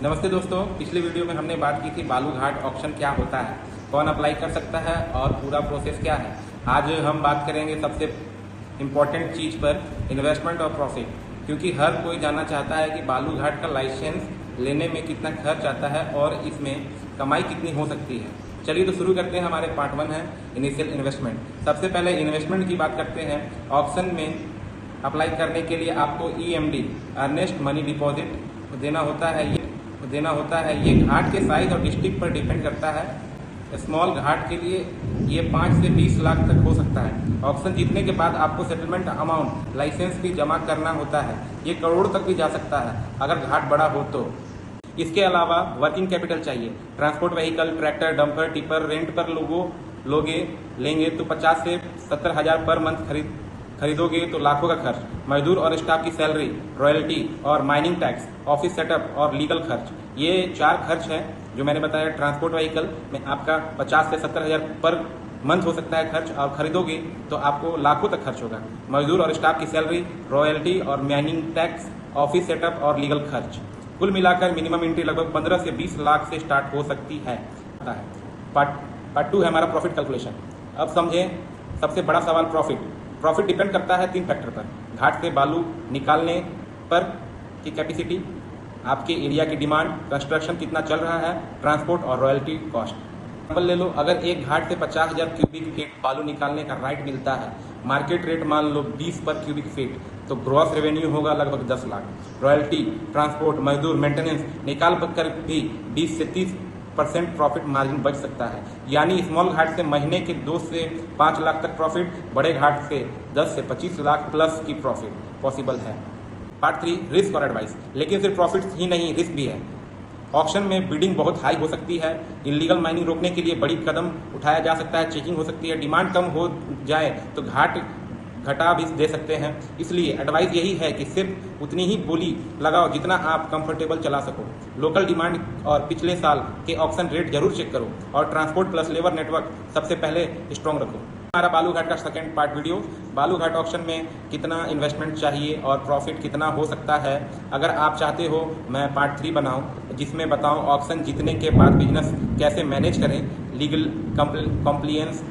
नमस्ते दोस्तों, पिछले वीडियो में हमने बात की थी बालू घाट ऑक्शन क्या होता है, कौन अप्लाई कर सकता है और पूरा प्रोसेस क्या है। आज हम बात करेंगे सबसे इम्पोर्टेंट चीज़ पर, इन्वेस्टमेंट और प्रॉफिट, क्योंकि हर कोई जानना चाहता है कि बालू घाट का लाइसेंस लेने में कितना खर्च आता है और इसमें कमाई कितनी हो सकती है। चलिए तो शुरू करते हैं। हमारे पार्ट 1 है इनिशियल इन्वेस्टमेंट। सबसे पहले इन्वेस्टमेंट की बात करते हैं। ऑक्शन में अप्लाई करने के लिए आपको EMD अर्नेस्ट मनी डिपॉजिट देना होता है। ये घाट के साइज और डिस्ट्रिक्ट पर डिपेंड करता है। स्मॉल घाट के लिए ये 5 से 20 लाख तक हो सकता है। ऑक्शन जीतने के बाद आपको सेटलमेंट अमाउंट लाइसेंस भी जमा करना होता है। ये करोड़ तक भी जा सकता है अगर घाट बड़ा हो तो। इसके अलावा वर्किंग कैपिटल चाहिए। Transport vehicle, tractor, dumper, tipper rent पर लेंगे तो 50 से 70 हज़ार पर मंथ खरीदोगे तो लाखों का खर्च। मजदूर और स्टाफ की सैलरी, रॉयल्टी और माइनिंग टैक्स, ऑफिस सेटअप और लीगल खर्च, ये 4 खर्च हैं जो मैंने बताया। ट्रांसपोर्ट व्हीकल में आपका 50 से 70 हज़ार पर मंथ हो सकता है खर्च, और खरीदोगे तो आपको लाखों तक खर्च होगा। मजदूर और स्टाफ की सैलरी, रॉयल्टी और माइनिंग टैक्स, ऑफिस सेटअप और लीगल खर्च, कुल मिलाकर मिनिमम एंट्री लगभग 15 से 20 लाख से स्टार्ट हो सकती है। पार्ट 2 है हमारा प्रॉफिट कैलकुलेशन। अब समझें सबसे बड़ा सवाल, प्रॉफिट डिपेंड करता है 3 फैक्टर पर। घाट से बालू निकालने पर की कैपेसिटी, आपके एरिया की डिमांड, कंस्ट्रक्शन कितना चल रहा है, ट्रांसपोर्ट और रॉयल्टी कॉस्ट। एग्जाम्पल ले लो, अगर एक घाट से 50,000 क्यूबिक फीट बालू निकालने का राइट मिलता है, मार्केट रेट मान लो 20 पर क्यूबिक फीट, तो ग्रॉस रेवेन्यू होगा लगभग 10 लाख। रॉयल्टी, ट्रांसपोर्ट, मजदूर, मेंटेनेंस निकाल कर भी 20 से 30% प्रॉफिट मार्जिन बच सकता है। यानी स्मॉल घाट से महीने के 2 से 5 लाख तक प्रॉफिट, बड़े घाट से 10 से 25 लाख प्लस की प्रॉफिट पॉसिबल है। पार्ट 3 रिस्क और एडवाइस। लेकिन सिर्फ प्रॉफिट ही नहीं, रिस्क भी है। ऑक्शन में बिडिंग बहुत हाई हो सकती है। इलीगल माइनिंग रोकने के लिए बड़ी कदम उठाया जा सकता है। चेकिंग हो सकती है। डिमांड कम हो जाए तो घाट घटा भी दे सकते हैं। इसलिए एडवाइस यही है कि सिर्फ उतनी ही बोली लगाओ जितना आप कंफर्टेबल चला सको। लोकल डिमांड और पिछले साल के ऑक्शन रेट जरूर चेक करो, और ट्रांसपोर्ट प्लस लेबर नेटवर्क सबसे पहले स्ट्रॉन्ग रखो। हमारा बालू घाट का सेकंड पार्ट वीडियो, बालू घाट ऑक्शन में कितना इन्वेस्टमेंट चाहिए और प्रॉफिट कितना हो सकता है। अगर आप चाहते हो मैं पार्ट 3 बनाऊं जिसमें बताऊं ऑक्शन जीतने के बाद बिजनेस कैसे मैनेज करें, लीगल कॉम्प्लियंस